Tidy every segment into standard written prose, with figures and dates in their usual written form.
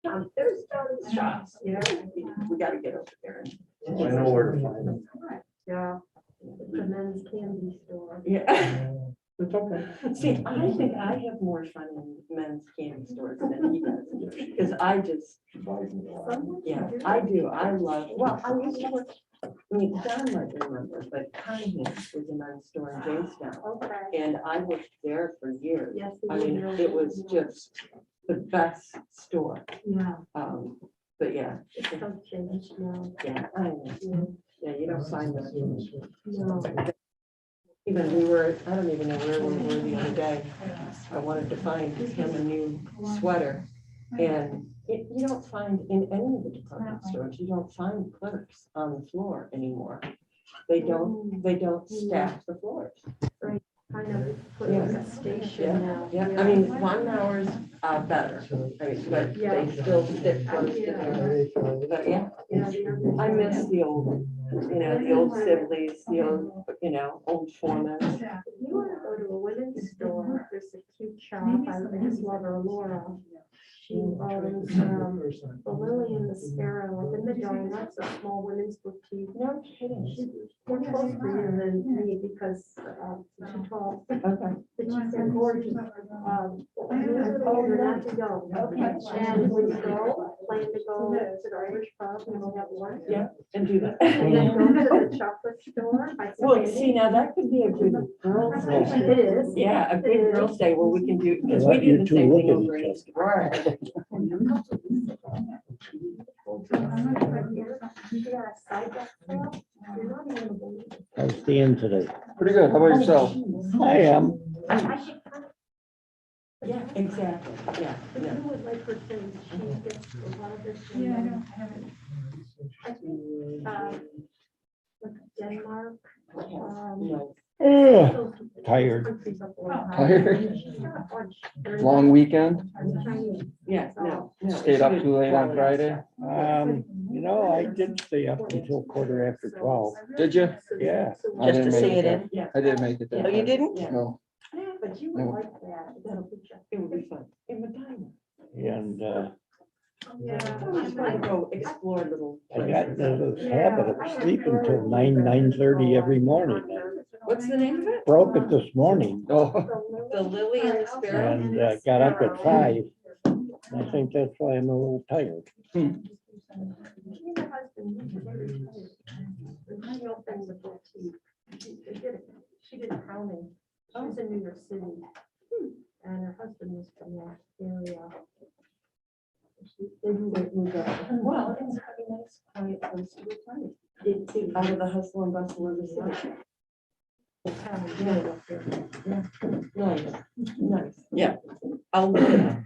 There's shops, you know, we gotta get over there. I know where to find them. Yeah. The men's candy store. Yeah. It's okay. See, I think I have more fun in men's candy stores than he does, because I just, yeah, I do, I love, well, I used to work, I mean, Don might remember, but Cunningham's was a men's store in Jamestown, Okay. and I worked there for years. Yes. I mean, it was just the best store, Yeah, but yeah, it's so changed now. yeah, I know. Yeah. Yeah, you don't find them. No. Even we were, I don't even know where we were the other day. I wanted to find him a new sweater. And you don't find in any of the department stores, you don't find clerks on the floor anymore. They don't staff the floors. Kind of put in a station now. Yeah, I mean, Von Maurer's better, right, but they still stick close to their, but yeah. I miss the old, the old Sibleys, the old, old Foreman. If you want to go to a women's store, there's a cute shop. I just love her, Laura. She owns the Lily and the Sparrow in the Donuts, a small women's boutique. No kidding. She's more close to you than me because she's tall. Okay. But she's so gorgeous. I told her not to go. And when you go, plan to go to the Irish pub and we'll have lunch. Yeah, and do that. And then go to the chocolate store. buy some Well, candy. see, now that could be a good girls' day. It is. Yeah, a good girls' day where we can do, because Let we you do the two same look thing at over each in other. Right. Yeah, sidewalk sale. You're not even gonna believe it. How's Dan today? Pretty good. How about yourself? I am. I should kind of, Yeah, exactly, yeah, but yeah. you would like her things. She gets a lot of this. Yeah, I don't have it. I think, like Denmark. No. Ugh, tired. Tired? Long weekend? Yeah, no. Stayed up too late on Friday? I did stay up until 12:15. Did you? Yeah. I Just to didn't see make it that. in. Yeah. I didn't make it. that Oh, you far. didn't? Yeah. No. But you would like that. That'll be just. It would be fun. In Medina. And I just want to go explore little I got places. into this habit of sleeping till 9:30 every morning. What's the name of it? Broke it this morning Oh, The Lily and the Sparrow? and got up at 5. I think that's why I'm a little tired. She did accounting. She was in New York City. And her husband was from that area. They moved up. Well, it's a nice, quiet place to retire. Out of the hustle and bustle of the city. Yeah. Nice, nice, yeah. I'll look it up.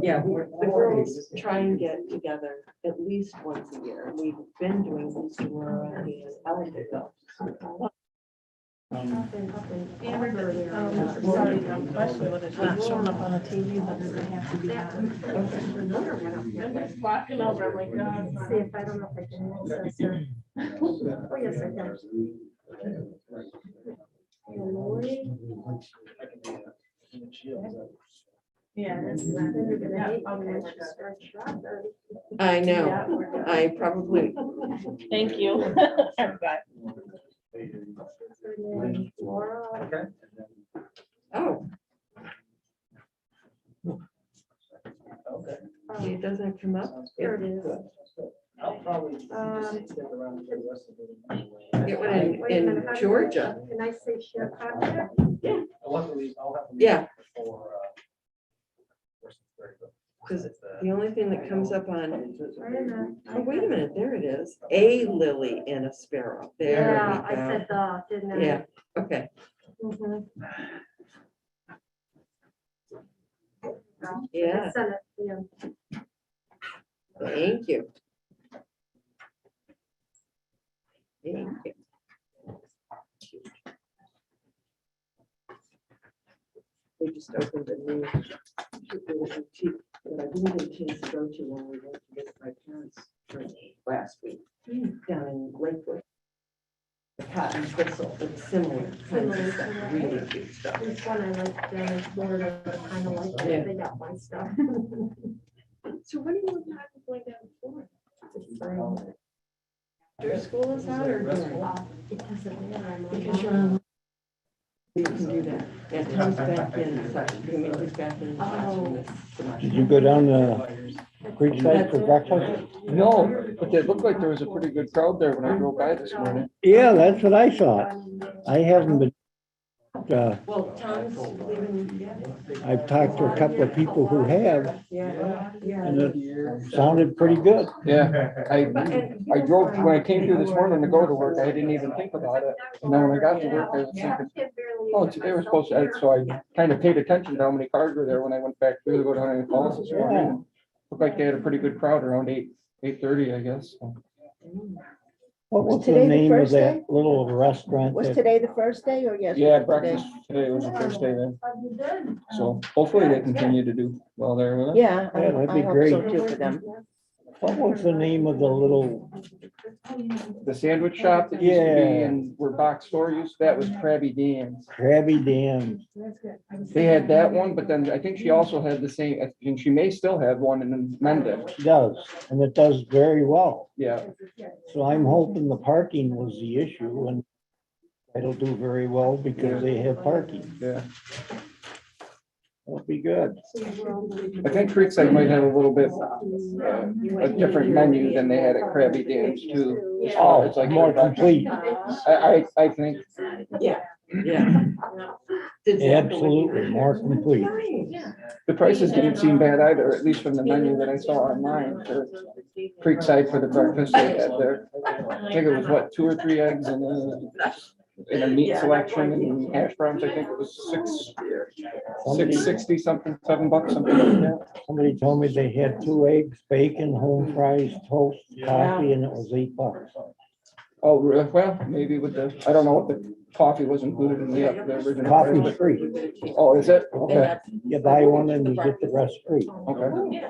Yeah, the girls try and get together at least once a year. We've been doing this Aurora and Ellicottville. Sorry, question, but it's not showing up on the TV, but it's gonna have to be on. I'm just walking over, I'm like, God. See if I don't know if I can access her. Oh, yes, I can. Oh, Lori. Yeah, that's. Then you're gonna Yeah, hate me okay, when we're she good. starts shopping. I Yeah, know, we're good. I probably, Thank you. I'm back. Her name, Laura. oh, Okay. see, it doesn't come up. Here it is. I'll probably Get one Wait a minute, how in do Georgia. Can I say share contact? I'll have to leave Yeah. before. Because the only thing that comes up on, Wait a minute. oh, wait a minute, there it is. A lily and a sparrow. There Yeah, I we said go. didn't I? Yeah, okay. Mhm. Yeah, I sent it to you. thank you. Thank you. They just opened a new boutique that I didn't get a chance to go to when we went to visit my parents last week down in Lakewood. The Cotton Thistle, it's similar kinds of stuff, really cute stuff. This one I like down in Florida, kind of like Yeah. it. They got my stuff. So when are you and Todd going down for? After school is out or during? It doesn't matter. Because you're on. You can do that. Yeah, Tom's back in, so, I mean, he's back in the classroom this semester. Did you go down to Creekside for breakfast? No, but it looked like there was a pretty good crowd there when I drove by this morning. Yeah, that's what I thought. I haven't been, Well, Tom's leaving, yeah. I've talked to a couple of people who have, Yeah, yeah. and it sounded pretty good. Yeah, I drove, when I came through this morning to go to work, I didn't even think about it. And then when I got to work, I was thinking, oh, they were supposed to, so I kind of paid attention to how many cars were there when I went back through to go down in Falls this morning. Looked like they had a pretty good crowd around 8:30, I guess. What was the today the name of first that day? little restaurant? Was that- today the first day or yesterday? Yeah, breakfast today was the first day then. So hopefully they continue to do well there with it. Yeah, Yeah, that'd I be hope so great. too for them. What was the name of the little, The sandwich shop that used to be Yeah. in where Box Store used, that was Krabby Dan's. Krabby Dam? They had that one, but then I think she also had the same, and she may still have one in Mendon. Does, and it does very well. Yeah, So I'm hoping the parking was the issue and it'll do very well because they have parking. yeah. That'll be good. I think Creekside might have a little bit a different menu than they had at Krabby Dan's too. Oh, It's like more complete. I think, Yeah, yeah. Absolutely, more complete. the prices didn't seem bad either, at least from the menu that I saw online for Creekside for the breakfast they had there. I think it was what, 2 or 3 eggs and a meat selection and hash browns. I think it was $6.60 something, $7, something like that. Somebody told me they had 2 eggs, bacon, home fries, toast, coffee, and it was $8. Oh, well, maybe with the, I don't know what the coffee was included in the original. price, Coffee's but- free. Oh, is it? Okay, You buy one and you get the rest free. okay.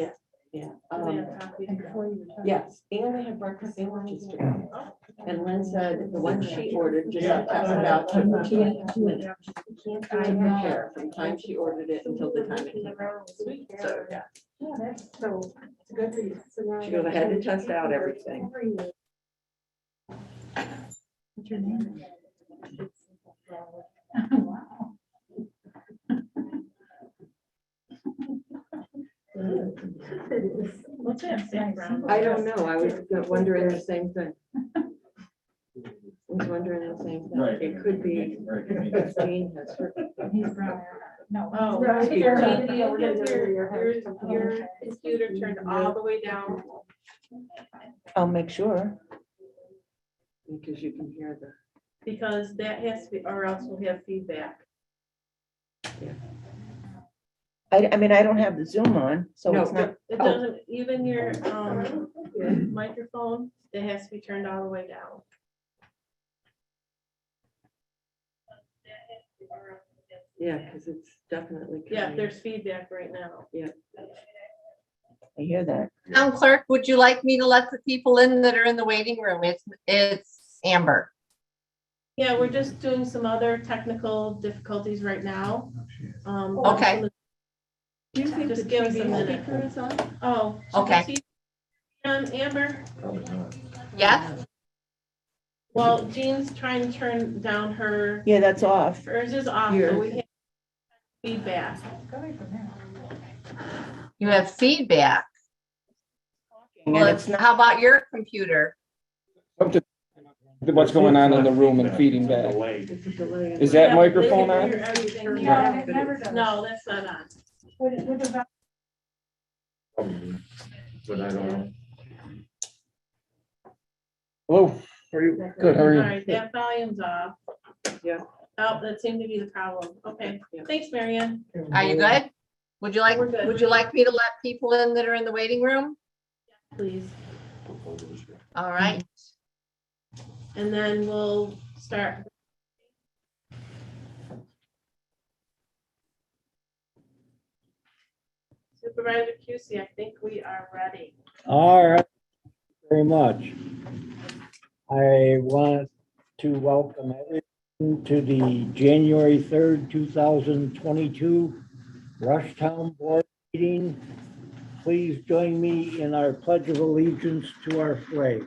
Yeah. Yes, and they have breakfast sandwiches too. And Lynn said the one she ordered just to test it out took 2 minutes. She can't prepare from the time she ordered it until the time it came. So, yeah. So, it's good for you. So now- She goes, I had to test out everything. What's your name? What's that background? I don't know. I was wondering the same thing. I was wondering the same thing. It could be. Christine has her- No. Oh. Right. Your computer turned all the way down. I'll make sure. Because you can hear the. Because that has to be, or else we'll have feedback. I mean, I don't have the Zoom on, so No, it's not, It doesn't, even your microphone, it has to be turned all the way down. Yeah, because it's definitely. Yeah, coming. there's feedback right now. I hear that. Town clerk, would you like me to let the people in that are in the waiting room? It's Amber. Yeah, we're just doing some other technical difficulties right now. Okay. Do you think Just the give us a TV minute. speaker is on? Oh. Okay. Amber, Yes? well, Jean's trying to turn down her, Yeah, that's off. hers is off, Yours. but we have feedback. You have feedback. And Well, it's not, how about your computer? What's going on in the room and feeding back? It's a delay. Is that Yeah, microphone they can on? hear everything. Yeah. No, that's not on. But I don't know. Hello, how are you? Good, how are All you? right, that volume's off. Yeah. Oh, that seemed to be the problem. Okay, Yeah. thanks, Marianne. Are you good? Would you like, We're good. would you like me to let people in that are in the waiting room? Please. All right. And then we'll start. Supervisor QC, I think we are ready. All right, very much. I want to welcome everyone to the January 3rd, 2022 Rush Town Board meeting. Please join me in our pledge of allegiance to our flag.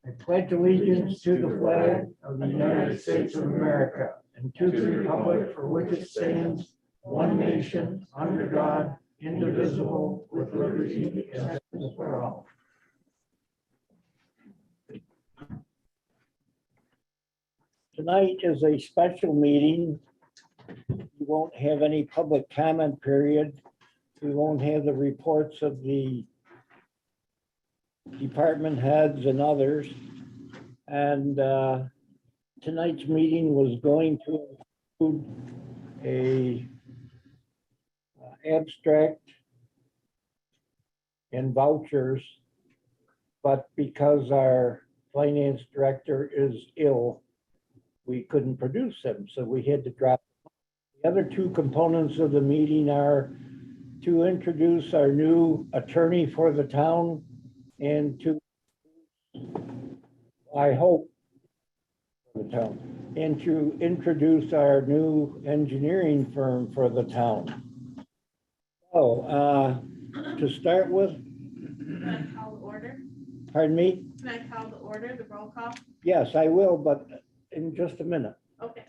I pledge allegiance to the flag of the United States of America and to the republic for which it stands, one nation, under God, indivisible, with liberty and justice for all. Tonight is a special meeting. We won't have any public comment period. We won't have the reports of the department heads and others. And tonight's meeting was going to include a abstract and vouchers, but because our finance director is ill, we couldn't produce them, so we had to drop. The other two components of the meeting are to introduce our new attorney for the town and to, I hope, for the town, and to introduce our new engineering firm for the town. So, to start with, Can I call the order? pardon me? Can I call the order, the roll call? Yes, I will, but in just a minute, Okay.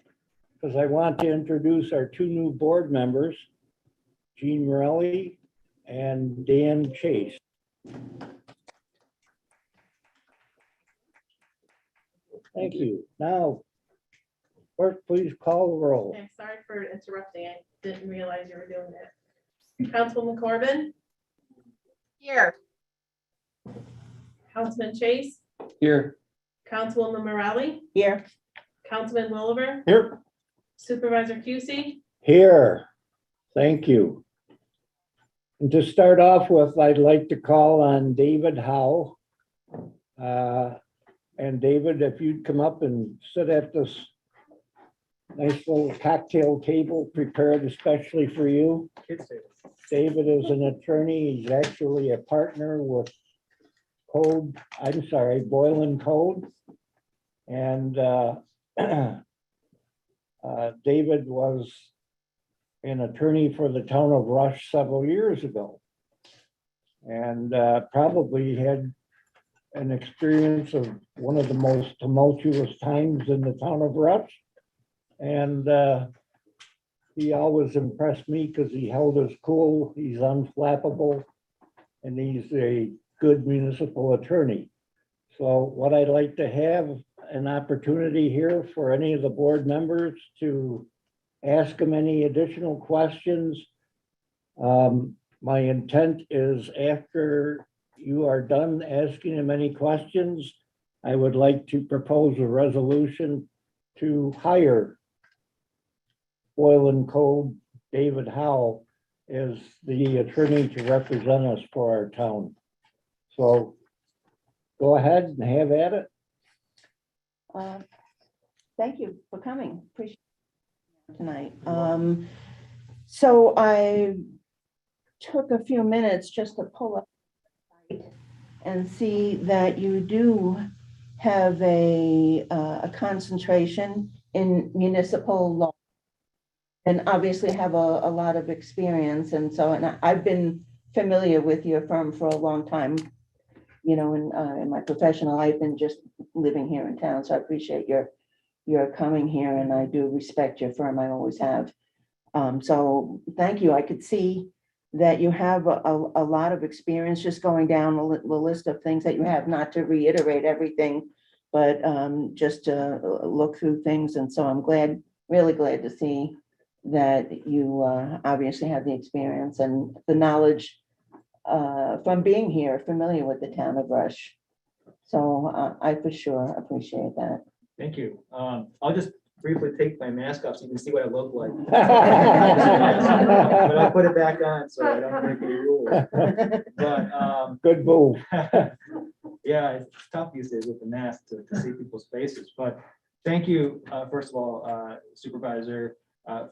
because I want to introduce our two new board members, Jean Morelli and Dan Chase. Thank you. Now, clerk, please call the roll. Okay, sorry for interrupting. I didn't realize you were doing it. Councilwoman Corbin, Here. Councilman Chase, Here. Councilwoman Morelli, Here, Councilman Williver, Here. Supervisor Cusie, Here. Thank you. And to start off with, I'd like to call on David Howe. And David, if you'd come up and sit at this nice little cocktail table prepared especially for you. David is an attorney. He's actually a partner with Boylan Code. And David was an attorney for the town of Rush several years ago. And probably had an experience of one of the most tumultuous times in the town of Rush. And he always impressed me because he held his cool, he's unflappable, and he's a good municipal attorney. So what I'd like to have an opportunity here for any of the board members to ask him any additional questions. My intent is after you are done asking him any questions, I would like to propose a resolution to hire Boylan Code David Howe as the attorney to represent us for our town. So go ahead and have at it. thank you for coming. Appreciate it tonight. So I took a few minutes just to pull up and see that you do have a concentration in municipal law and obviously have a lot of experience. And so, and I've been familiar with your firm for a long time, you know, in my professional life and just living here in town. So I appreciate your coming here, and I do respect your firm. I always have. So thank you. I could see that you have a lot of experience, just going down the list of things that you have, not to reiterate everything, but just to look through things. And so I'm glad, really glad to see that you obviously have the experience and the knowledge from being here, familiar with the town of Rush. So I for sure appreciate that. Thank you. I'll just briefly take my mask off so you can see what I look like. But I'll put it back on so I don't break any rules. But Good move. yeah, it's tough these days with the mask to see people's faces. But thank you, first of all, Supervisor,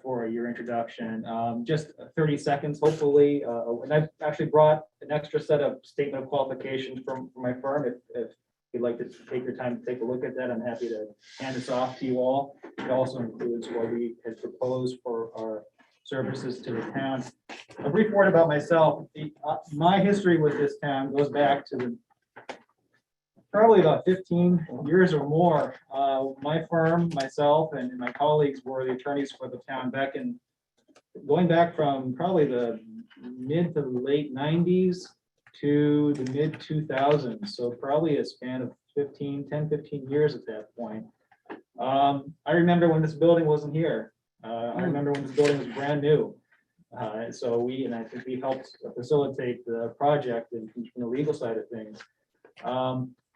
for your introduction. Just 30 seconds, hopefully. And I've actually brought an extra set of statement of qualifications from my firm. If you'd like to take your time to take a look at that, I'm happy to hand this off to you all. It also includes what we had proposed for our services to the town. A brief word about myself. My history with this town goes back to probably about 15 years or more. My firm, myself, and my colleagues were the attorneys for the town going back from probably the mid to late 90s to the mid 2000s. So probably a span of 10, 15 years at that point. I remember when this building wasn't here. I remember when this building was brand new. So and I think we helped facilitate the project and from the legal side of things.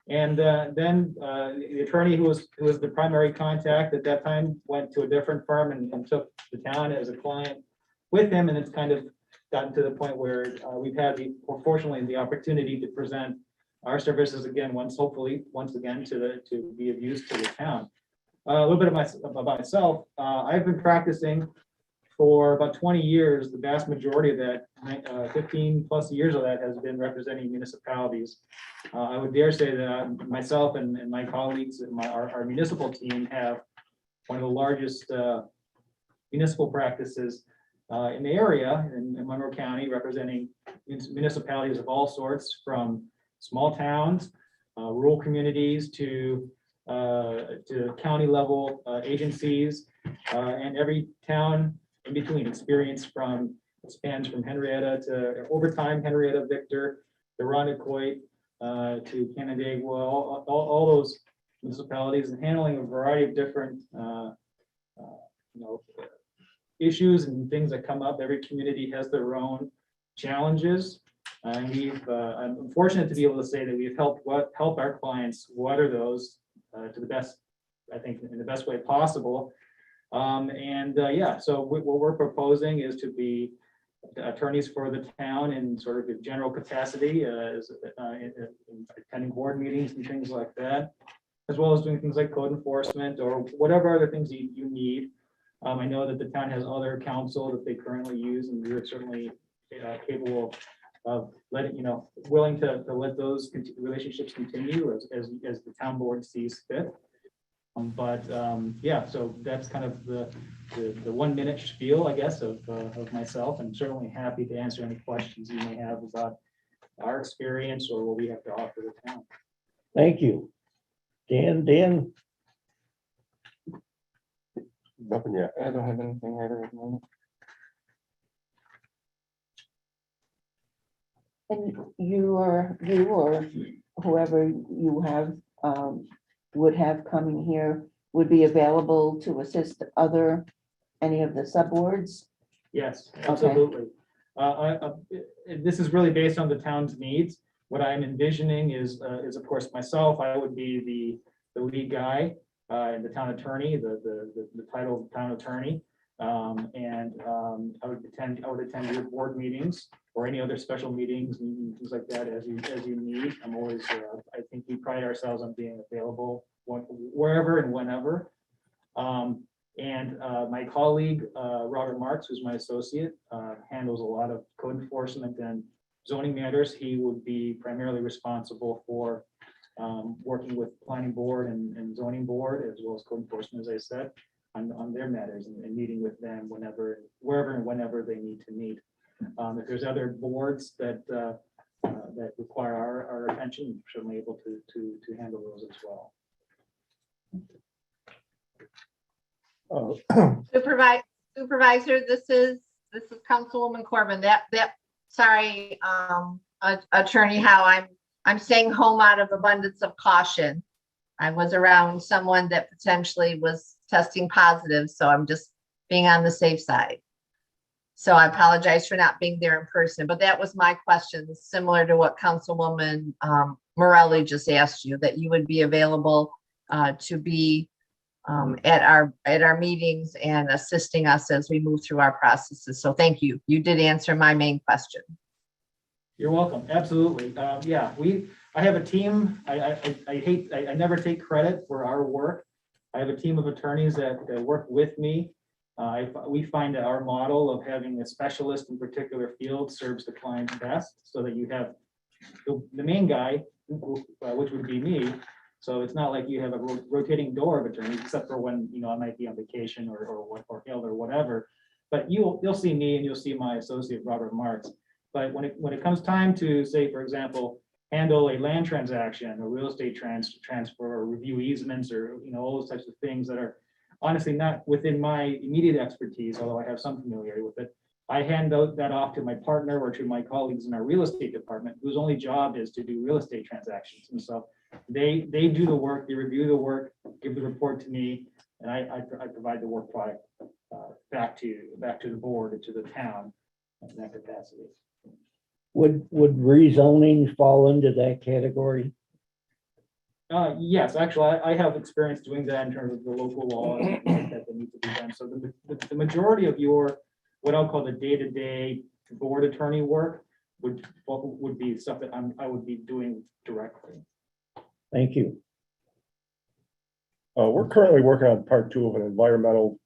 Then the attorney who was the primary contact at that time went to a different firm and took the town as a client with him. And it's kind of gotten to the point where we've had fortunately the opportunity to present our services again once again to be of use to the town. A little bit about myself. I've been practicing for about 20 years. The vast majority of that, 15 plus years of that, has been representing municipalities. I would dare say that myself and my colleagues and our municipal team have one of the largest municipal practices in the area in Monroe County, representing municipalities of all sorts, from small towns, rural communities, to county level agencies, and every town in between. Experience spans from Henrietta to, over time, Henrietta, Victor, to Irondequoit, to Canandaigua, all those municipalities, and handling a variety of different issues and things that come up. Every community has their own challenges. And I'm fortunate to be able to say that we've helped our clients weather those to the best, I think, in the best way possible. So what we're proposing is to be attorneys for the town in sort of a general capacity, attending board meetings and things like that, as well as doing things like code enforcement or whatever other things you need. I know that the town has other counsel that they currently use, and we're certainly capable of willing to let those relationships continue as the town board sees fit. So that's kind of the 1 minute spiel, I guess, of myself, and certainly happy to answer any questions you may have about our experience or what we have to offer the town. Thank you. Dan? Nothing yet. I don't have anything either at the moment. And you or whoever you have would have coming here would be available to assist any of the subboards? Yes, absolutely. This is really based on the town's needs. What I'm envisioning is of course myself. I would be the lead guy and the town attorney, the title of town attorney. I would attend your board meetings or any other special meetings and things like that as you need. I'm always, I think we pride ourselves on being available wherever and whenever. My colleague, Robert Marks, who's my associate, handles a lot of code enforcement and zoning matters. He would be primarily responsible for working with planning board and zoning board, as well as code enforcement, as I said, on their matters and meeting with them wherever and whenever they need to meet. If there's other boards that require our attention, we're certainly able to handle those as well. Supervisor, this is Councilwoman Corbin. Sorry, Attorney Howe, I'm staying home out of abundance of caution. I was around someone that potentially was testing positive, so I'm just being on the safe side. So I apologize for not being there in person, but that was my question, similar to what Councilwoman Morelli just asked you, that you would be available to be at our meetings and assisting us as we move through our processes. So thank you. You did answer my main question. You're welcome. Absolutely. I have a team. I never take credit for our work. I have a team of attorneys that work with me. We find that our model of having a specialist in particular field serves the client best, so that you have the main guy, which would be me. So it's not like you have a rotating door of attorneys, except for when I might be on vacation or ill or whatever. but you'll see me and you'll see my associate Robert Marks. But when it comes time to, say, for example, handle a land transaction, a real estate transfer, or review easements, or, all those types of things that are honestly not within my immediate expertise, although I have some familiarity with it, I hand that off to my partner or to my colleagues in our real estate department, whose only job is to do real estate transactions. And so they do the work, they review the work, give the report to me, and I provide the work product back to the board and to the town in that capacity. Would rezoning fall into that category? Yes, actually, I have experience doing that in terms of the local laws that need to be done. So the majority of your, what I'll call the day-to-day board attorney work would be stuff that I would be doing directly. Thank you. We're currently working on part 2 of an environmental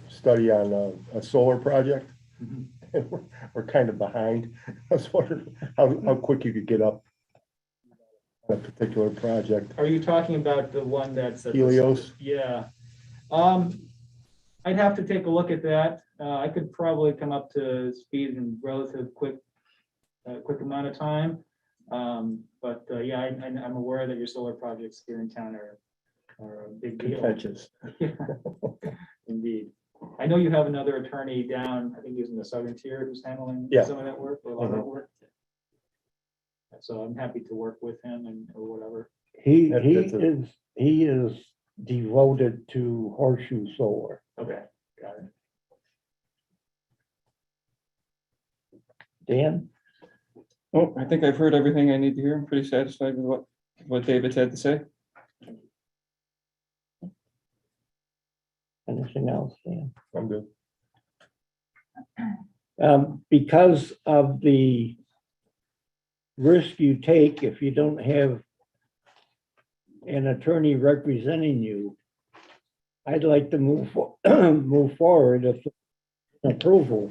study on a solar project. Mhm. And we're kind of behind. I was wondering how quick you could get up on a particular project. Are you talking about the one that's? Helios? Yeah. I'd have to take a look at that. I could probably come up to speed in relative quick amount of time. But yeah, I'm aware that your solar projects here in town are a big deal. Contentious. Yeah, indeed. I know you have another attorney down, I think he's in the southern tier, who's handling Yeah. some of that work, or a lot of that work. So I'm happy to work with him or whatever. He That's is devoted to Horseshoe Solar. Okay, got it. Dan? Oh, I think I've heard everything I need to hear. I'm pretty satisfied with what David's had to say. Anything else, Dan? I'm good. Because of the risk you take if you don't have an attorney representing you, I'd like to move forward if approval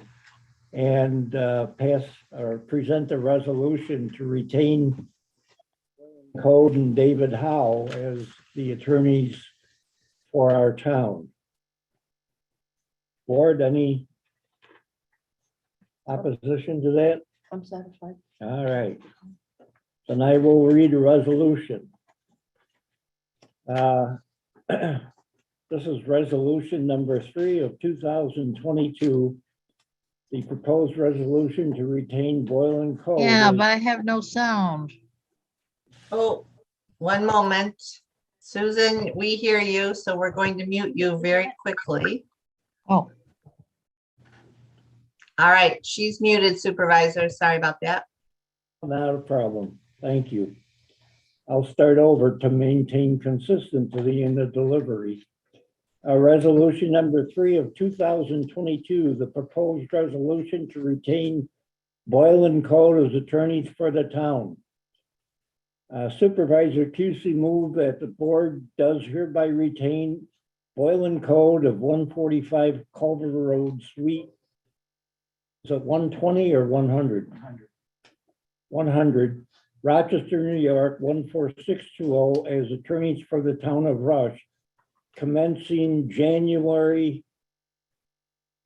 and pass or present a resolution to retain Code and David Howe as the attorneys for our town. Board, any opposition to that? I'm satisfied. All right. Then I will read a resolution. This is resolution number 3 of 2022. The proposed resolution to retain Boyle and Code. Yeah, as- but I have no sound. Oh, one moment. Susan, we hear you, so we're going to mute you very quickly. Oh, All right, she's muted, Supervisor. Sorry about that. Not a problem. Thank you. I'll start over to maintain consistency in the delivery. Resolution number 3 of 2022, the proposed resolution to retain Boyle and Code as attorneys for the town. Supervisor Pusey moved that the board does hereby retain Boyle and Code of 145 Culver Road, Suite. Is it 120 or 100? 100, Rochester, New York, 14620, as attorneys for the town of Rush, commencing January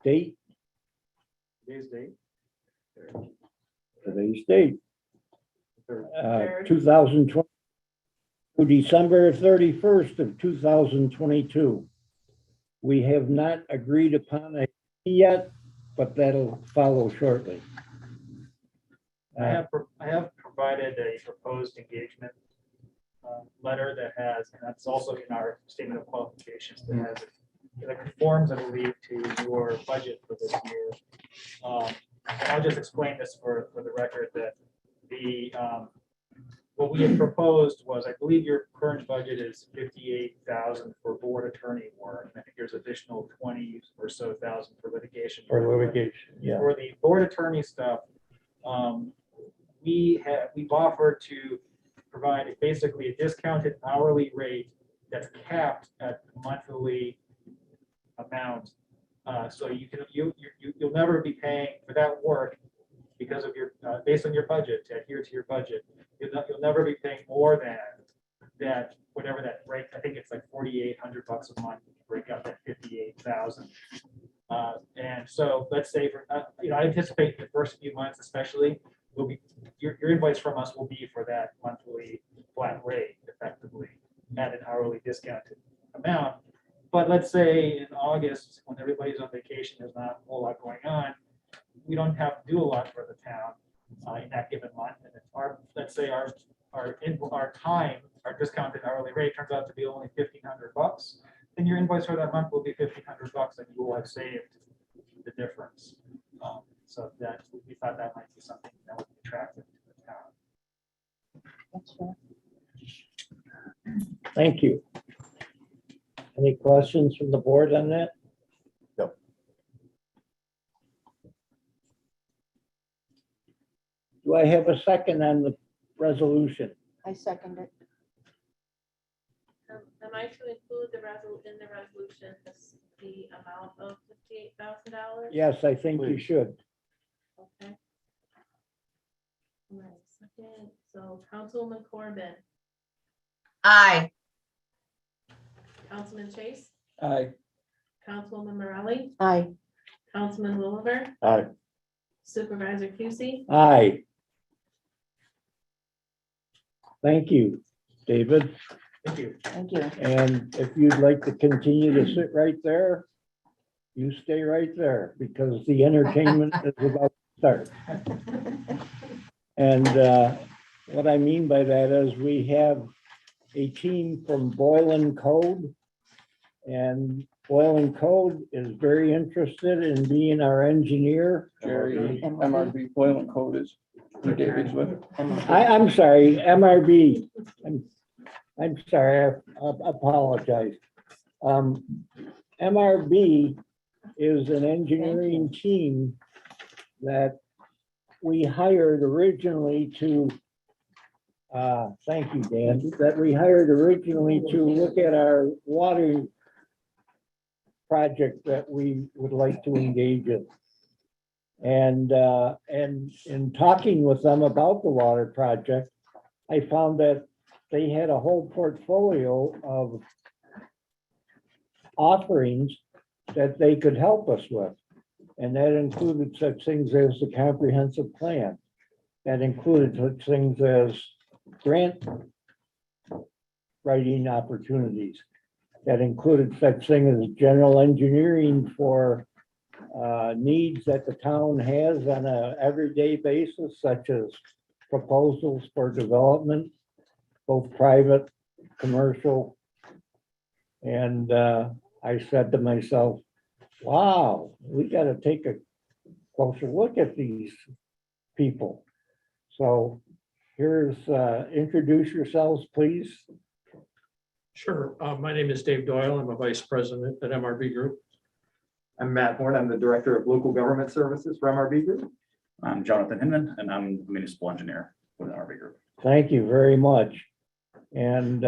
date, Today's date. today's date, Third. 2020 to December 31st of 2022. We have not agreed upon it yet, but that'll follow shortly. I have provided a proposed engagement letter that has, and that's also in our statement of qualifications, that conforms, I believe, to your budget for this year. And I'll just explain this for the record, that what we had proposed was, I believe your current budget is 58,000 for board attorney work. I think there's additional 20 or so thousand for litigation. For litigation, yeah. For the board attorney stuff, we've offered to provide basically a discounted hourly rate that's capped at monthly amount. So you'll never be paying for that work because of your based on your budget, to adhere to your budget. You'll never be paying more than that, whatever that break. I think it's like $4,800 a month. Break out that 58,000. And so let's say for, I anticipate the first few months especially, will be, your invoice from us will be for that monthly flat rate effectively at an hourly discounted amount. But let's say in August, when everybody's on vacation, there's not a whole lot going on, we don't have to do a lot for the town in that given month. And if let's say our discounted hourly rate turns out to be only $1,500, then your invoice for that month will be $1,500 and you will have saved the difference. So that we thought that might be something that would be attractive to the town. Thank you. Any questions from the board on that? No. Do I have a second on the resolution? I second it. Am I to include in the resolution, the amount of $58,000? Yes, I think you should. Okay. All right, second, so Councilwoman Corbin, Aye. Councilman Chase, Aye. Councilwoman Morelli, Aye. Councilman Williver, Aye. Supervisor Cusie, Aye. Thank you, David. Thank you. Thank you. And if you'd like to continue to sit right there, you stay right there because the entertainment is about to start. And what I mean by that is we have a team from Boylan Code. And Boylan Code is very interested in being our engineer. Jerry, MRB Boylan Code is who David's with. I'm sorry, MRB. I'm sorry, I apologize. MRB is an engineering team that we hired originally to, thank you, Dan, that we hired originally to look at our water project that we would like to engage in. And in talking with them about the water project, I found that they had a whole portfolio of offerings that they could help us with. And that included such things as the comprehensive plan. That included such things as grant writing opportunities. That included such thing as general engineering for needs that the town has on a everyday basis, such as proposals for development, both private, commercial. And I said to myself, wow, we got to take a closer look at these people. So here's, introduce yourselves, please. Sure. My name is Dave Doyle. I'm a vice president at MRB Group. I'm Matt Horn. I'm the Director of Local Government Services for MRB Group. I'm Jonathan Hinman, and I'm a municipal engineer with RV Group. Thank you very much. And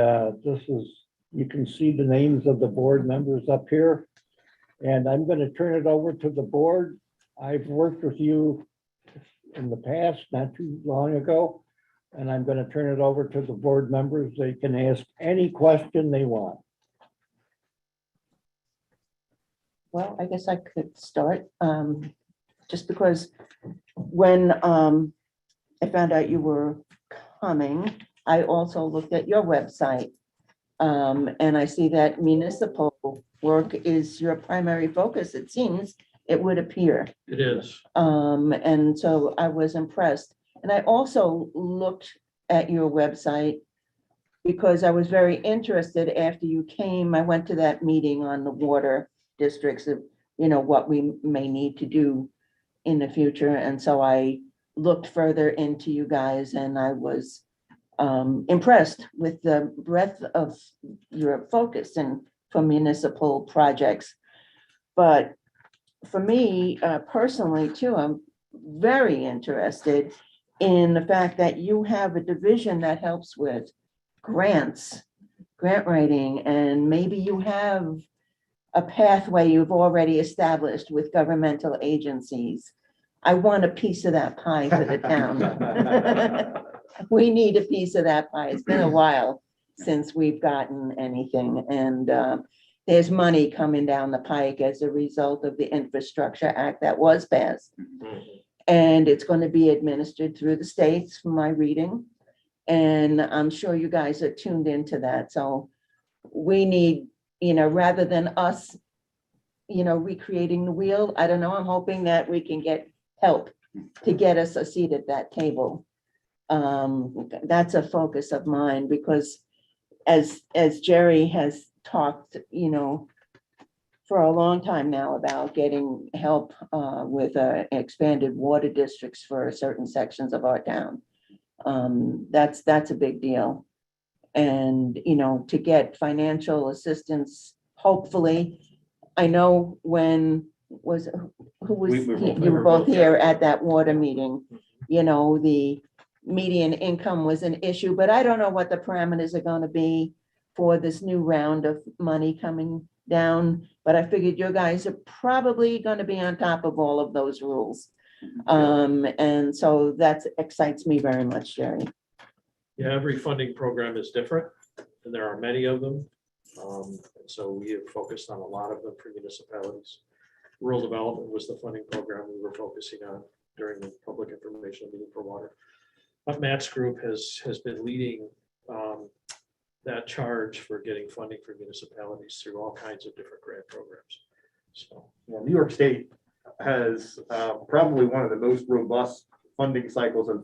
this is, you can see the names of the board members up here. And I'm going to turn it over to the board. I've worked with you in the past, not too long ago. And I'm going to turn it over to the board members. They can ask any question they want. Well, I guess I could start, just because when I found out you were coming, I also looked at your website. And I see that municipal work is your primary focus, it seems, it would appear. It is. And so I was impressed. And I also looked at your website because I was very interested after you came. I went to that meeting on the water districts of, what we may need to do in the future. And so I looked further into you guys and I was impressed with the breadth of your focus and for municipal projects. But for me personally too, I'm very interested in the fact that you have a division that helps with grant writing, and maybe you have a pathway you've already established with governmental agencies. I want a piece of that pie for the town. We need a piece of that pie. It's been a while since we've gotten anything. And there's money coming down the pike as a result of the Infrastructure Act that was passed. And it's going to be administered through the states from my reading. And I'm sure you guys are tuned into that. So we need, rather than us, recreating the wheel, I don't know, I'm hoping that we can get help to get us a seat at that table. That's a focus of mine because as Jerry has talked, for a long time now about getting help with expanded water districts for certain sections of our town. That's a big deal. And, to get financial assistance, hopefully, I know who was, you were both here at that water meeting, the median income was an issue, but I don't know what the parameters are going to be for this new round of money coming down, but I figured you guys are probably going to be on top of all of those rules. And so that excites me very much, Jerry. Yeah, every funding program is different, and there are many of them. So we have focused on a lot of them for municipalities. Rural development was the funding program we were focusing on during the public information meeting for water. But Matt's group has been leading that charge for getting funding for municipalities through all kinds of different grant programs. So, Well, New York State has probably one of the most robust funding cycles of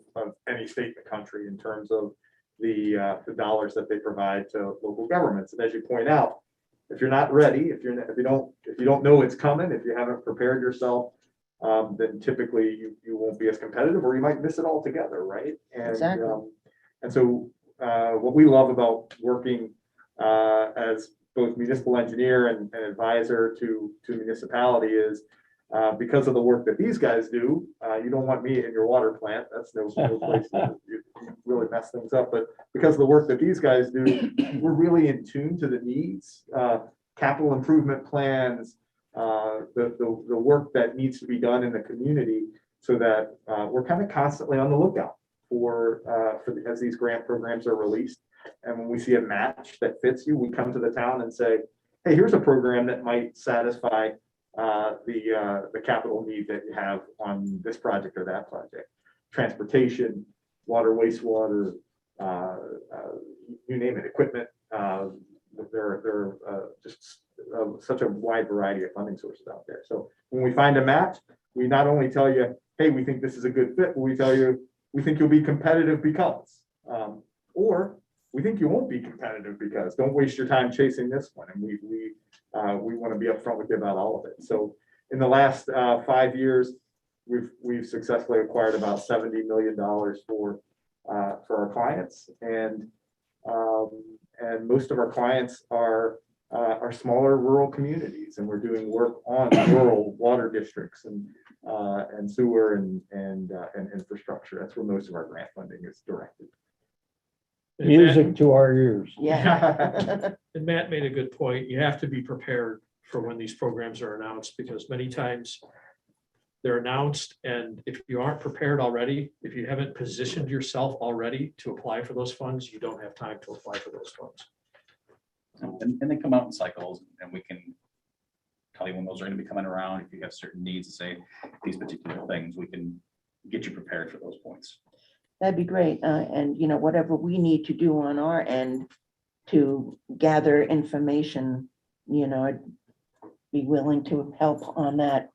any state in the country in terms of the dollars that they provide to local governments. And as you point out, if you're not ready, if you don't know it's coming, if you haven't prepared yourself, then typically you won't be as competitive, or you might miss it altogether, right? And Exactly. And so what we love about working as both municipal engineer and advisor to municipality is because of the work that these guys do. You don't want me in your water plant. That's no place to really mess things up. But because of the work that these guys do, we're really in tune to the needs, capital improvement plans, the work that needs to be done in the community, so that we're kind of constantly on the lookout for as these grant programs are released. And when we see a match that fits you, we come to the town and say, hey, here's a program that might satisfy the capital need that you have on this project or that project. Transportation, water, wastewater, you name it, equipment. There are just such a wide variety of funding sources out there. So when we find a match, we not only tell you, hey, we think this is a good fit, but we tell you, we think you'll be competitive because, or we think you won't be competitive because. Don't waste your time chasing this one. And we want to be upfront with you about all of it. So in the last 5 years, we've successfully acquired about $70 million for our clients, and most of our clients are smaller rural communities, and we're doing work on rural water districts and sewer and infrastructure. That's where most of our grant funding is directed. and Music to our ears. Yeah. And Matt made a good point. You have to be prepared for when these programs are announced, because many times they're announced, and if you aren't prepared already, if you haven't positioned yourself already to apply for those funds, you don't have time to apply for those funds. And they come out in cycles, and we can tell you when those are going to be coming around. If you have certain needs to say these particular things, we can get you prepared for those points. That'd be great. And whatever we need to do on our end to gather information, I'd be willing to help on that,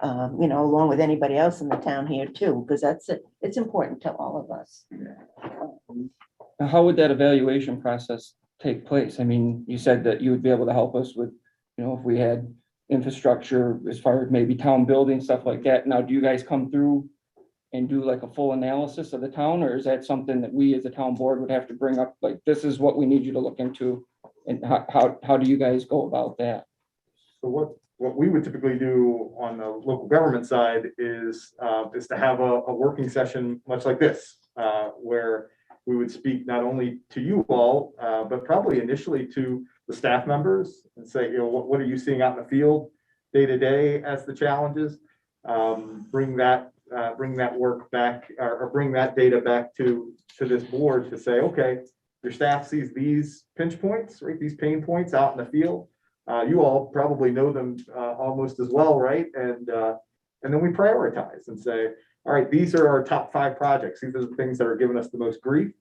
along with anybody else in the town here too, because it's important to all of us. How would that evaluation process take place? I mean, you said that you would be able to help us with, if we had infrastructure as far as maybe town building, stuff like that. Now, do you guys come through and do like a full analysis of the town, or is that something that we as a town board would have to bring up? Like, this is what we need you to look into, and how do you guys go about that? So what we would typically do on the local government side is to have a working session much like this, where we would speak not only to you all, but probably initially to the staff members and say, what are you seeing out in the field day to day as the challenges? Bring that work back, or bring that data back to this board to say, okay, your staff sees these pinch points, right? These pain points out in the field. You all probably know them almost as well, right? And then we prioritize and say, all right, these are our top 5 projects. These are the things that are giving us the most grief.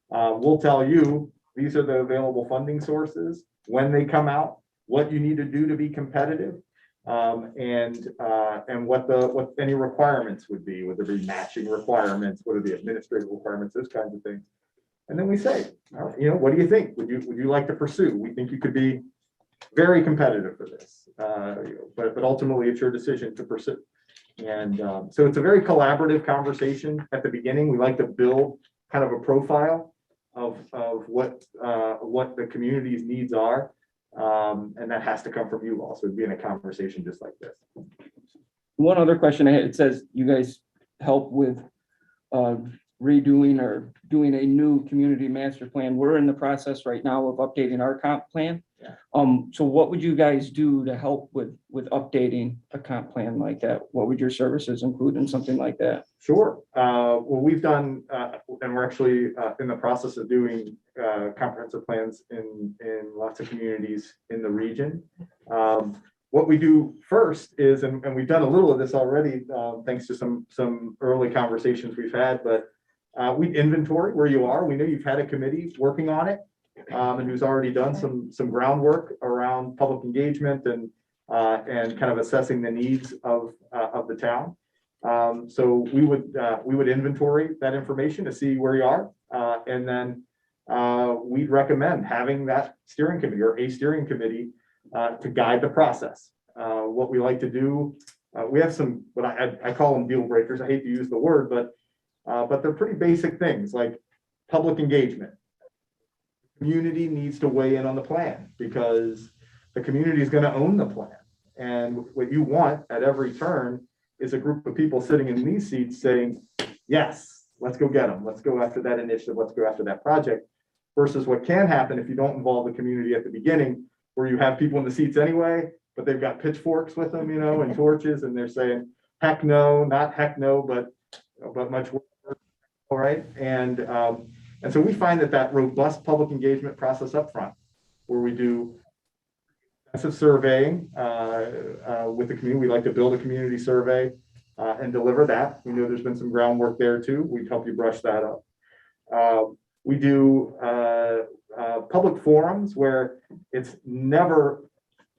We'll tell you, these are the available funding sources, when they come out, what you need to do to be competitive, and what any requirements would be, whether it be matching requirements, what are the administrative requirements, those kinds of things. And then we say, all right, what do you think? Would you like to pursue? We think you could be very competitive for this, but ultimately it's your decision to pursue. And so it's a very collaborative conversation at the beginning. We like to build kind of a profile of what the community's needs are. And that has to come from you all. So it'd be in a conversation just like this. One other question I had, it says you guys help with redoing or doing a new community master plan. We're in the process right now of updating our comp plan. Yeah. So what would you guys do to help with updating a comp plan like that? What would your services include in something like that? Sure. Well, we've done, and we're actually in the process of doing comprehensive plans in lots of communities in the region. What we do first is, and we've done a little of this already, thanks to some early conversations we've had, but we inventory where you are. We know you've had a committee working on it, and who's already done some groundwork around public engagement and kind of assessing the needs of the town. So we would inventory that information to see where you are, and then we'd recommend having that steering committee or a steering committee to guide the process. What we like to do, we have some, what I call them deal breakers. I hate to use the word, but they're pretty basic things like public engagement. Community needs to weigh in on the plan because the community is going to own the plan. And what you want at every turn is a group of people sitting in these seats saying, yes, let's go get them. Let's go after that initiative. Let's go after that project. Versus what can happen if you don't involve the community at the beginning, where you have people in the seats anyway, but they've got pitchforks with them, and torches, and they're saying, heck no, not heck no, but much worse. All right. And so we find that robust public engagement process up front, where we do extensive surveying with the community. We like to build a community survey and deliver that. We know there's been some groundwork there too. We'd help you brush that up. We do public forums where it's never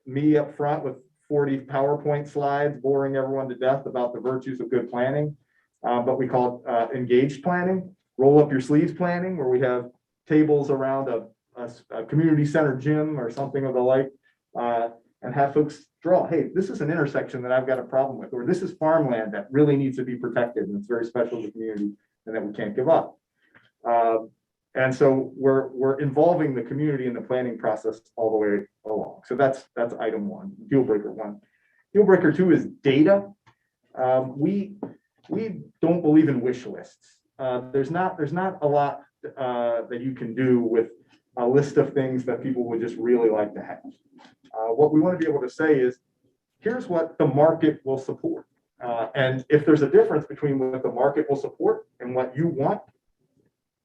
me up front with 40 PowerPoint slides boring everyone to death about the virtues of good planning, but we call it engaged planning, roll up your sleeves planning, where we have tables around a community center gym or something of the like, and have folks draw, hey, this is an intersection that I've got a problem with, or this is farmland that really needs to be protected and it's very special to the community and that we can't give up. And so we're involving the community in the planning process all the way along. So that's item 1, deal breaker 1. Deal breaker 2 is data. We don't believe in wish lists. There's not a lot that you can do with a list of things that people would just really like to have. What we want to be able to say is, here's what the market will support. And if there's a difference between what the market will support and what you want,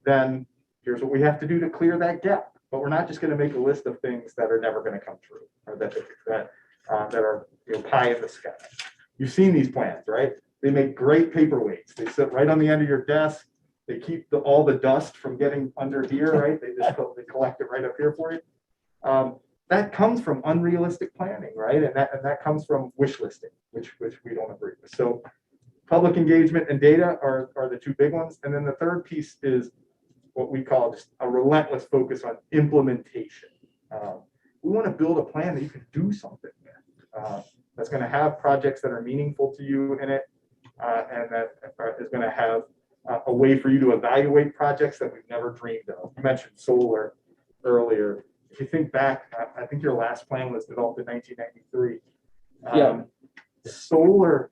then here's what we have to do to clear that gap. But we're not just going to make a list of things that are never going to come true, or that are pie in the sky. You've seen these plans, right? They make great paperweights. They sit right on the end of your desk. They keep all the dust from getting under here, right? They collect it right up here for you. That comes from unrealistic planning, right? And that comes from wish listing, which we don't agree with. So public engagement and data are the 2 big ones. And then the third piece is what we call just a relentless focus on implementation. We want to build a plan that you can do something with, that's going to have projects that are meaningful to you in it, and that is going to have a way for you to evaluate projects that we've never dreamed of. You mentioned solar earlier. If you think back, I think your last plan was developed in 1993. Yeah. Solar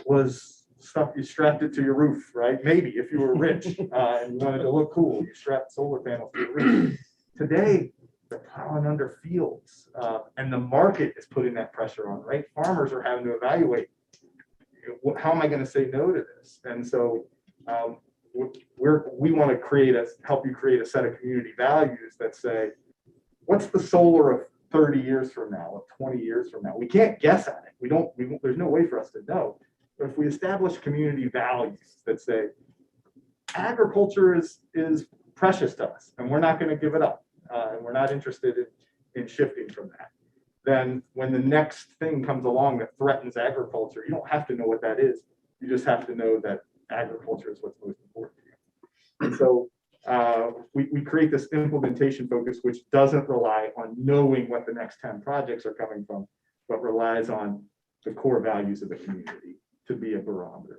was stuff you strapped it to your roof, right? Maybe if you were rich and you wanted to look cool, you strapped solar panels to your roof. Today, they're plowing under fields, and the market is putting that pressure on, right? Farmers are having to evaluate, how am I going to say no to this? And so we want to help you create a set of community values that say, what's the solar 30 years from now, or 20 years from now? We can't guess at it. We don't, there's no way for us to know. But if we establish community values that say, agriculture is precious to us, and we're not going to give it up, and we're not interested in shifting from that, then when the next thing comes along that threatens agriculture, you don't have to know what that is. You just have to know that agriculture is what's most important to you. And so we create this implementation focus, which doesn't rely on knowing what the next 10 projects are coming from, but relies on the core values of the community to be a barometer.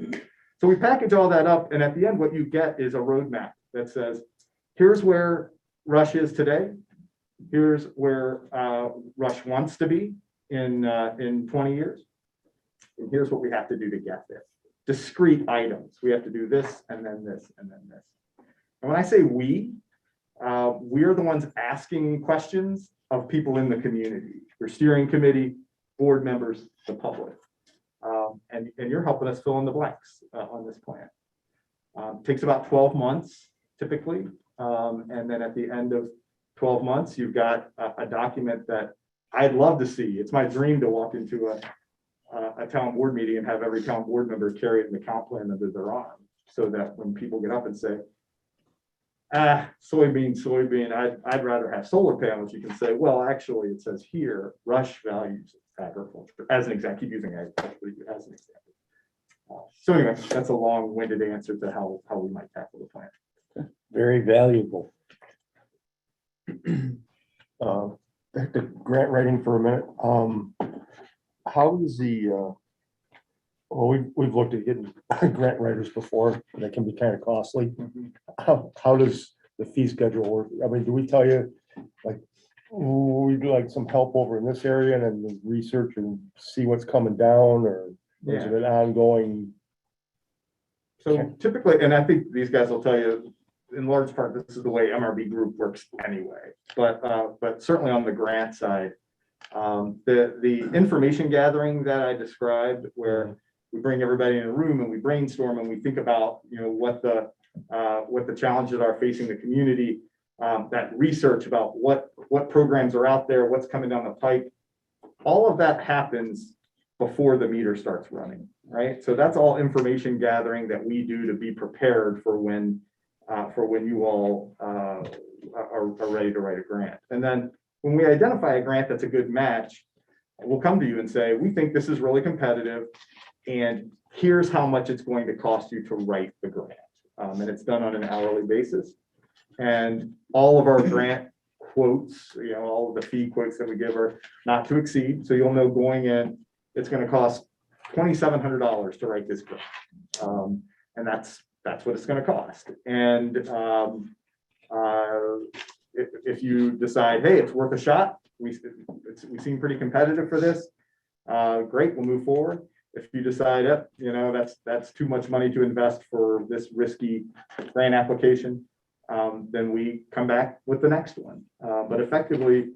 So we package all that up, and at the end, what you get is a roadmap that says, here's where Rush is today. Here's where Rush wants to be in 20 years. And here's what we have to do to get there. Discrete items. We have to do this, and then this, and then this. And when I say we are the ones asking questions of people in the community, your steering committee, board members, the public. And you're helping us fill in the blanks on this plan. Takes about 12 months typically. And then at the end of 12 months, you've got a document that I'd love to see. It's my dream to walk into a town board meeting and have every town board member carry an account plan under their arm, so that when people get up and say, soybean, I'd rather have solar panels, you can say, well, actually, it says here, Rush values agriculture. As an example, keep using agriculture as an example. So anyway, that's a long-winded answer to how we might tackle the plan. Very valuable. The grant writing for a minute. How does well, we've looked at getting grant writers before, and they can be kind of costly. How does the fee schedule work? I mean, do we tell you, like, we'd like some help over in this area, and then research and see what's coming down, or is it an ongoing? So typically, and I think these guys will tell you, in large part, this is the way MRB Group works anyway. But certainly on the grant side, the information gathering that I described, where we bring everybody in a room and we brainstorm and we think about, what the challenges are facing the community, that research about what programs are out there, what's coming down the pipe, all of that happens before the meter starts running, right? So that's all information gathering that we do to be prepared for when you all are ready to write a grant. And then when we identify a grant that's a good match, we'll come to you and say, we think this is really competitive, and here's how much it's going to cost you to write the grant. And it's done on an hourly basis. And all of our grant quotes, all of the fee quotes that we give are not to exceed. So you'll know going in, it's going to cost $2,700 to write this grant. And that's what it's going to cost. And if you decide, hey, it's worth a shot, we seem pretty competitive for this, great, we'll move forward. If you decide, that's too much money to invest for this risky grant application, then we come back with the next one. But effectively,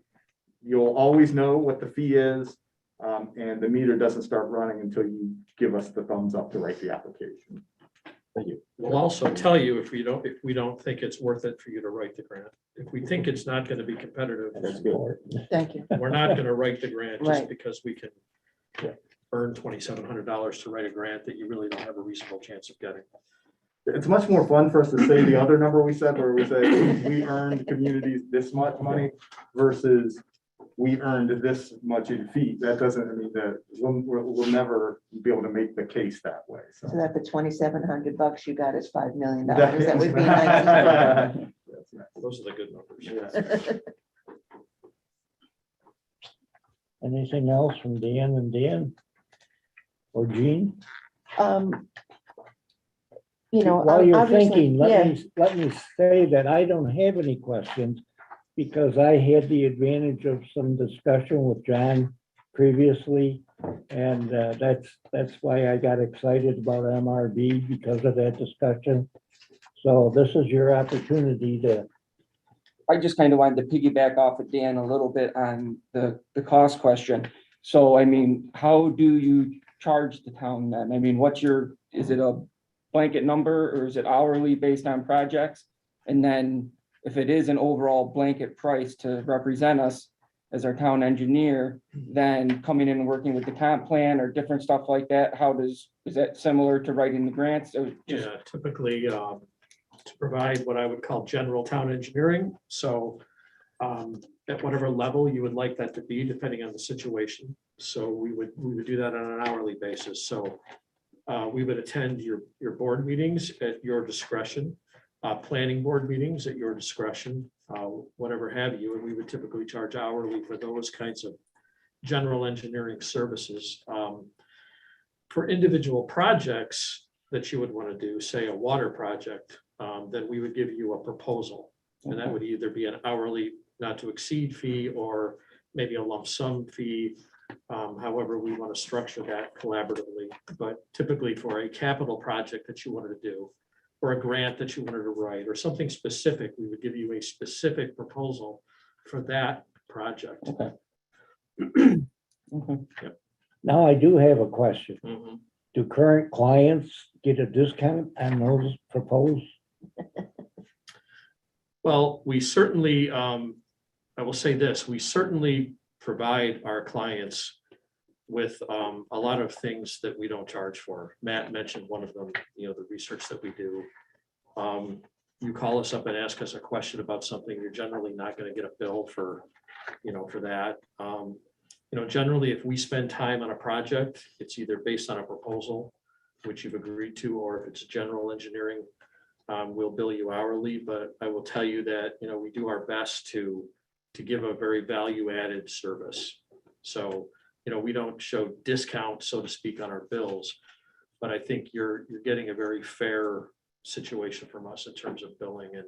you'll always know what the fee is, and the meter doesn't start running until you give us the thumbs up to write the application. Thank you. We'll also tell you if we don't think it's worth it for you to write the grant. If we think it's not going to be competitive, That's good. Thank you. we're not going to write the grant just Right. because we can earn $2,700 to write a grant that you really don't have a reasonable chance of getting. It's much more fun for us to say the other number we said, where we say we earned communities this much money versus we earned this much in fee. That doesn't mean that we'll never be able to make the case that way. So that for $2,700 you got is $5 million. That would be nice. That's nice. Those are the good numbers. Yeah. Anything else from Dan and Dan? Or Jean? While you're obviously, thinking, yeah. let me say that I don't have any questions, because I had the advantage of some discussion with John previously. And that's why I got excited about MRB, because of that discussion. So this is your opportunity to. I just kind of wanted to piggyback off of Dan a little bit on the cost question. So, I mean, how do you charge the town then? I mean, is it a blanket number, or is it hourly based on projects? And then if it is an overall blanket price to represent us, as our town engineer than coming in and working with the comp plan or different stuff like that? Is that similar to writing the grants? Or just- Yeah, typically, to provide what I would call general town engineering. So at whatever level you would like that to be, depending on the situation. So we would do that on an hourly basis. So we would attend your board meetings at your discretion, planning board meetings at your discretion, whatever have you. And we would typically charge hourly for those kinds of general engineering services. For individual projects that you would want to do, say a water project, then we would give you a proposal. And that would either be an hourly not to exceed fee or maybe a lump sum fee. However, we want to structure that collaboratively. But typically for a capital project that you wanted to do, or a grant that you wanted to write, or something specific, we would give you a specific proposal for that project. Okay. Okay. Now I do have a question. Mhm. Do current clients get a discount on those proposed? Well, we certainly, I will say this, we certainly provide our clients with a lot of things that we don't charge for. Matt mentioned one of them, the research that we do. You call us up and ask us a question about something, you're generally not going to get a bill for that. Generally, if we spend time on a project, it's either based on a proposal, which you've agreed to, or if it's general engineering, we'll bill you hourly. But I will tell you that, we do our best to give a very value-added service. So, we don't show discount, so to speak, on our bills, but I think you're getting a very fair situation from us in terms of billing, and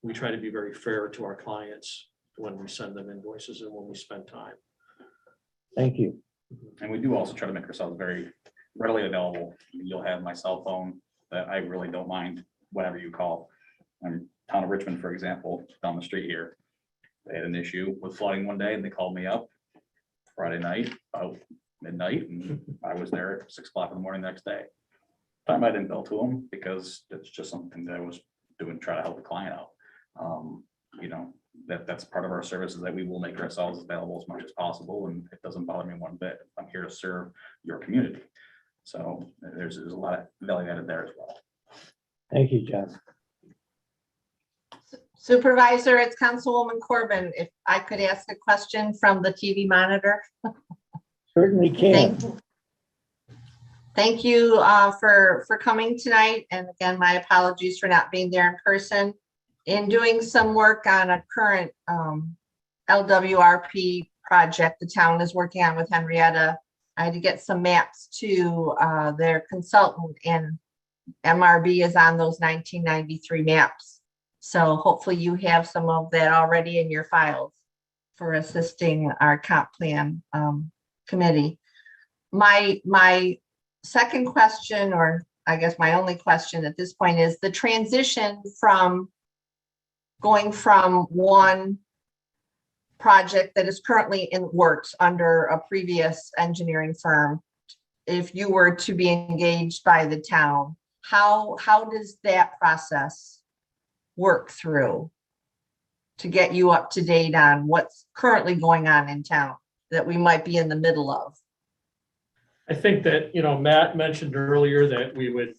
we try to be very fair to our clients when we send them invoices and when we spend time. Thank you. And we do also try to make ourselves very readily available. You'll have my cell phone that I really don't mind whenever you call. Town of Richmond, for example, down the street here, they had an issue with flooding one day and they called me up Friday night, about midnight, and I was there at 6 o'clock in the morning the next day. Time I didn't bill to them because it's just something that I was doing, try to help the client out. That's part of our services, that we will make ourselves available as much as possible, and it doesn't bother me one bit. I'm here to serve your community. So there's a lot of value added there as well. Thank you, John. Supervisor, it's Councilwoman Corbin. If I could ask a question from the TV monitor. Certainly can. Thank you for coming tonight. And again, my apologies for not being there in person. In doing some work on a current LWRP project the town is working on with Henrietta, I had to get some maps to their consultant, and MRB is on those 1993 maps. So hopefully you have some of that already in your files for assisting our comp plan committee. My second question, or I guess my only question at this point, is the transition from going from one project that is currently in works under a previous engineering firm, if you were to be engaged by the town, how does that process work through to get you up to date on what's currently going on in town that we might be in the middle of? I think that, Matt mentioned earlier that we would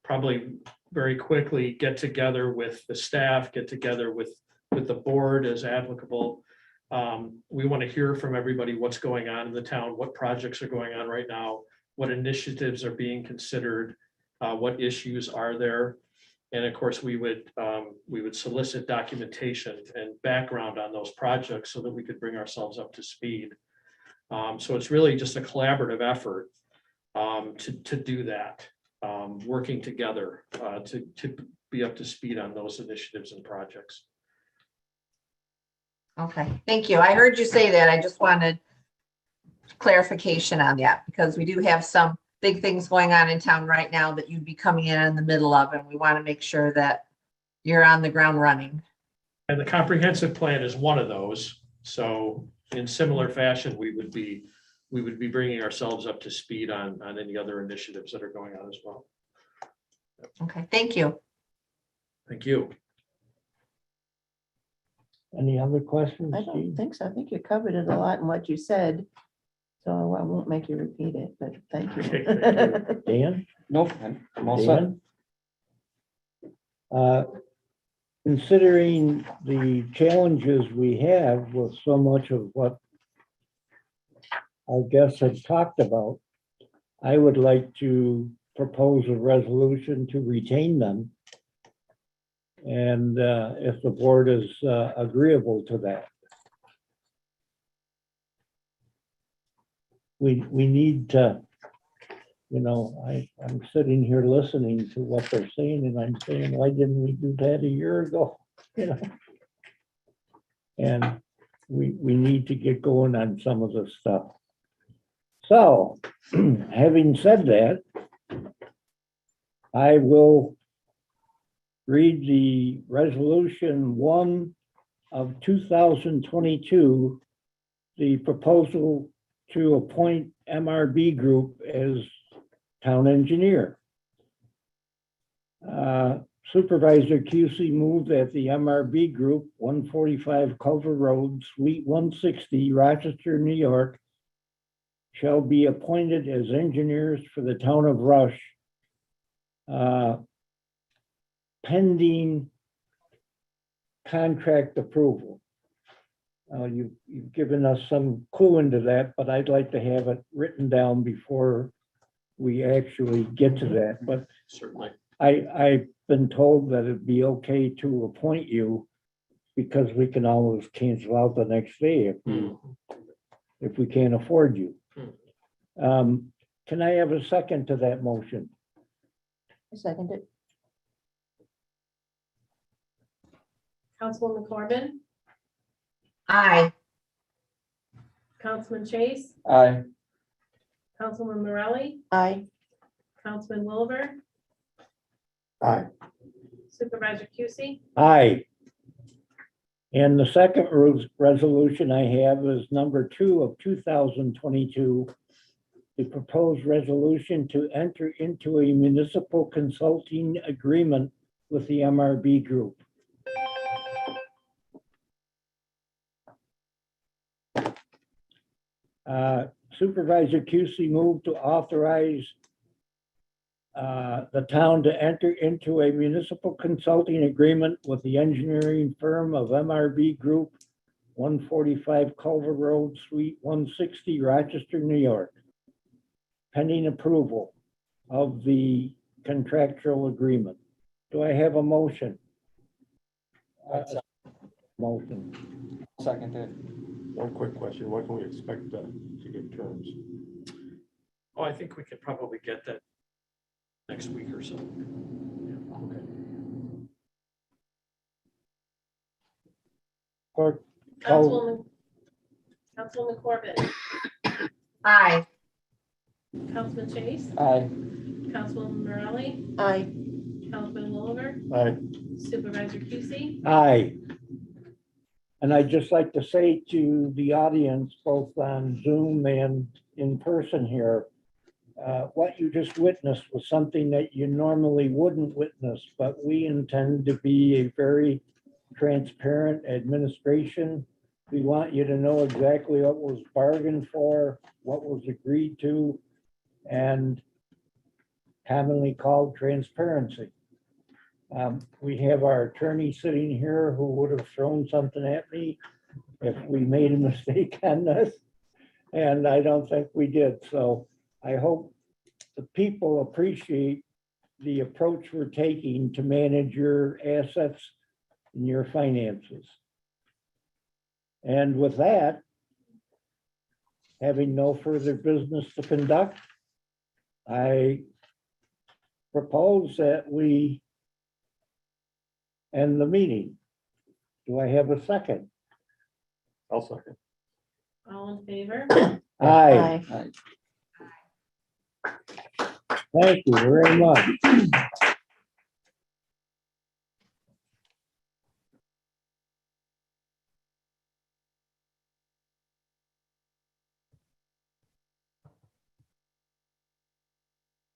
probably very quickly get together with the staff, get together with the board as applicable. We want to hear from everybody what's going on in the town, what projects are going on right now, what initiatives are being considered, what issues are there. And of course, we would solicit documentation and background on those projects so that we could bring ourselves up to speed. So it's really just a collaborative effort to do that, working together to be up to speed on those initiatives and projects. Okay, thank you. I heard you say that. I just wanted clarification on that, because we do have some big things going on in town right now that you'd be coming in the middle of, and we want to make sure that you're on the ground running. And the comprehensive plan is one of those. So in similar fashion, we would be bringing ourselves up to speed on any other initiatives that are going on as well. Okay, thank you. Thank you. Any other questions, I don't Steve? think so. I think you covered it a lot in what you said. So I won't make you repeat it, but thank you. Okay, thank you. Dan? Nope, I'm all set. Dan? Considering the challenges we have with so much of what our guests have talked about, I would like to propose a resolution to retain them. And if the board is agreeable to that. We need to, I'm sitting here listening to what they're saying and I'm saying, why didn't we do that a year ago? And we need to get going on some of this stuff. So, having said that, I will read the resolution 1 of 2022, the proposal to appoint MRB Group as town engineer. Supervisor QC moved that the MRB Group, 145 Culver Road, Suite 160, Rochester, New York, shall be appointed as engineers for the town of Rush, pending contract approval. You've given us some clue into that, but I'd like to have it written down before we actually get to that. But Certainly. I've been told that it'd be okay to appoint you because we can always cancel out the next day if we can't afford you. Can I have a second to that motion? I second it. Councilwoman Corbin, Aye. Councilman Chase, Aye. Councilman Morelli, Aye. Councilman Wilbur, Aye. Supervisor QC. Aye. And the second resolution I have is number 2 of 2022. The proposed resolution to enter into a municipal consulting agreement with the MRB Group. Supervisor QC moved to authorize the town to enter into a municipal consulting agreement with the engineering firm of MRB Group, 145 Culver Road, Suite 160, Rochester, New York, pending approval of the contractual agreement. Do I have a motion? Motion. Second it. One quick question, when can we expect to get terms? Oh, I think we could probably get that next week or so. Yeah. Okay. Clerk, call, Councilwoman Corbin, Aye. Councilman Chase, Aye. Councilwoman Morelli, Aye. Councilman Wilbur, Aye. Supervisor QC. aye. And I'd just like to say to the audience, both on Zoom and in person here, what you just witnessed was something that you normally wouldn't witness, but we intend to be a very transparent administration. We want you to know exactly what was bargained for, what was agreed to, and commonly called transparency. We have our attorney sitting here who would have thrown something at me if we made a mistake on this. And I don't think we did. So I hope the people appreciate the approach we're taking to manage your assets and your finances. And with that, having no further business to conduct, I propose that we end the meeting. Do I have a second? I'll second. All in favor? Aye. Aye. Thank you very much.